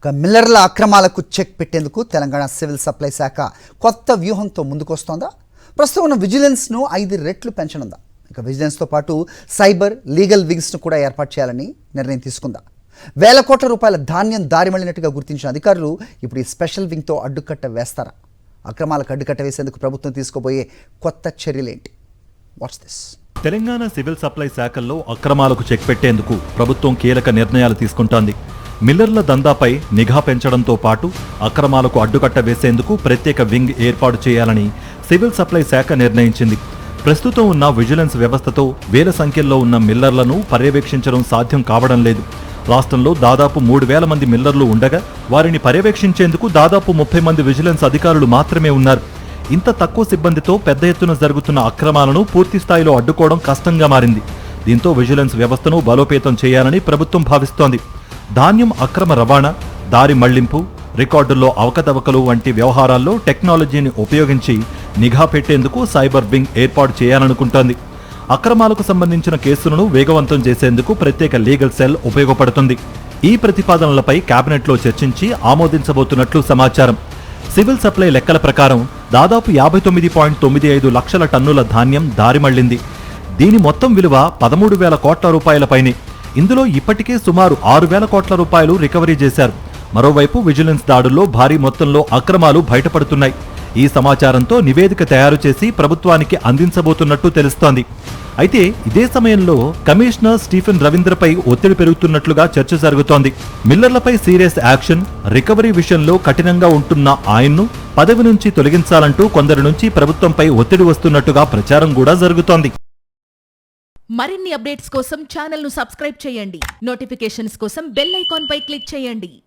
మిల్లర్ల అక్రమాలకు చెక్ పెట్టేందుకు Telangana civil supply శాఖ కొత్త వ్యూహంతో ముందుకొస్తోందా? ప్రస్తుతం ఉన్న విజిలెన్స్ను 5 రెట్లు పెంచనుందా? ఇక విజిలెన్స్తో పాటు సైబర్ లీగల్ వింగ్స్ను కూడా ఏర్పాటు చేయాలని నిర్ణయం తీసుకుందా? వేల కోట్ల రూపాయల ధాన్యం దారి మళ్లినట్టుగా గుర్తించిన అధికారులు ఇప్పుడు ఈ స్పెషల్ వింగ్తో అడ్డుకట్ట వేస్తారా? అక్రమాలకు అడ్డుకట్ట వేసేందుకు ప్రభుత్వం తీసుకోబోయే కొత్త చర్యలేంటి? What's this? Telangana civil supply శాఖల్లో అక్రమాలకు చెక్ పెట్టేందుకు ప్రభుత్వం కీలక నిర్ణయాలు తీసుకుంటోంది. మిల్లర్ల దందాపై నిఘా పెంచడంతో పాటు అక్రమాలకు అడ్డుకట్ట వేసేందుకు ప్రత్యేక వింగ్ ఏర్పాటు చేయాలని సివిల్ సప్లై శాఖ నిర్ణయించింది. ప్రస్తుతం ఉన్న విజిలెన్స్ వ్యవస్థతో వేల సంఖ్యలో ఉన్న మిల్లర్లను పర్యవేక్షించడం సాధ్యం కావడం లేదు. రాష్ట్రంలో దాదాపు 3,000 మంది మిల్లర్లు ఉండగా వారిని పర్యవేక్షించేందుకు దాదాపు 30 మంది విజిలెన్స్ అధికారులు మాత్రమే ఉన్నారు. ఇంత తక్కువ సిబ్బందితో పెద్ద ఎత్తున జరుగుతున్న అక్రమాలను పూర్తి స్థాయిలో అడ్డుకోవడం కష్టంగా మారింది. దీంతో విజిలెన్స్ వ్యవస్థను బలోపేతం చేయాలని ప్రభుత్వం భావిస్తోంది. ధాన్యం అక్రమ రవాణా, దారి మళ్లింపు, రికార్డుల్లో అవకతవకలు వంటి వ్యవహారాల్లో టెక్నాలజీని ఉపయోగించి నిఘా పెట్టేందుకు సైబర్ వింగ్ ఏర్పాటు చేయాలనుకుంటోంది. అక్రమాలకు సంబంధించిన కేసులను వేగవంతం చేసేందుకు ప్రత్యేక లీగల్ సెల్ ఉపయోగపడుతుంది. ఈ ప్రతిపాదనలపై కేబినెట్లో చర్చించి ఆమోదించబోతున్నట్లు సమాచారం. సివిల్ సప్లై లెక్కల ప్రకారం దాదాపు 59.95 లక్షల టన్నుల ధాన్యం దారిమళ్లింది. దీని మొత్తం విలువ 13,000 కోట్ల రూపాయలపైనే. ఇందులో ఇప్పటికే సుమారు 6,000 కోట్ల రూపాయలు రికవరీ చేశారు. మరోవైపు విజిలెన్స్ దాడుల్లో భారీ మొత్తంలో అక్రమాలు బయటపడుతున్నాయి. ఈ సమాచారంతో నివేదిక తయారు చేసి ప్రభుత్వానికి అందించబోతున్నట్టు తెలుస్తోంది. అయితే ఇదే సమయంలో కమిషనర్ స్టీఫెన్ రవీంద్రపై ఒత్తిడి పెరుగుతున్నట్లుగా చర్చ జరుగుతోంది. మిల్లర్లపై సీరియస్ యాక్షన్, రికవరీ విషయంలో కఠినంగా ఉంటున్న ఆయన్ను పదవి నుంచి తొలగించాలంటూ కొందరి నుంచి ప్రభుత్వంపై ఒత్తిడి వస్తున్నట్టుగా ప్రచారం కూడా జరుగుతోంది. మరిన్ని అప్డేట్స్ కోసం ఛానల్ ను సబ్స్క్రైబ్ చేయండి. నోటిఫికేషన్స్ కోసం బెల్ ఐకాన్ పై క్లిక్ చేయండి.